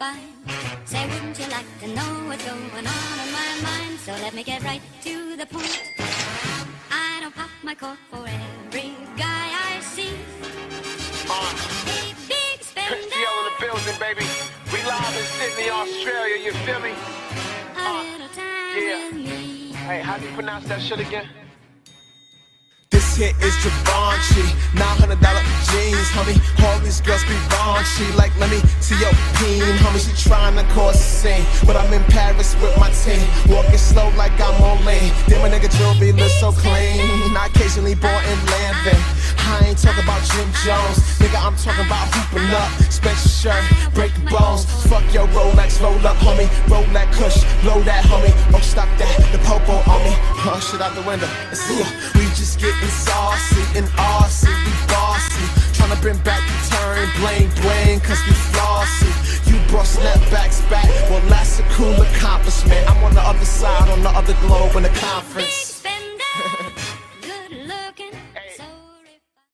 fine. Say, wouldn't you like to know what's going on in my mind? So let me get right to the point. I don't pop my cork for every guy I see. Hey, big spender. CL in the building, baby. We live in Sydney, Australia, you feel me? A little time with me. Hey, how do you pronounce that shit again? This here is Givenchy, $900 jeans, homie. All these girls be raunchy, like let me see your peen, homie. She tryna cause a scene, but I'm in Paris with my team, walking slow like I'm on lane. Then my nigga jewelry look so clean. I occasionally bought in Landon. I ain't talking about Jim Jones, nigga. I'm talking about hooping up, special shirt, breaking bones. Fuck your Rolex, roll up, homie. Roll that kush, blow that, homie. Oh, stop that, the popo on me. Oh, shit out the window. We just getting saucy and RC, we bossy. Tryna bring back the turn, bling bling, cause we flossy. You brought snapbacks back, well that's a cool accomplishment. I'm on the other side, on the other globe in the conference. Big spender.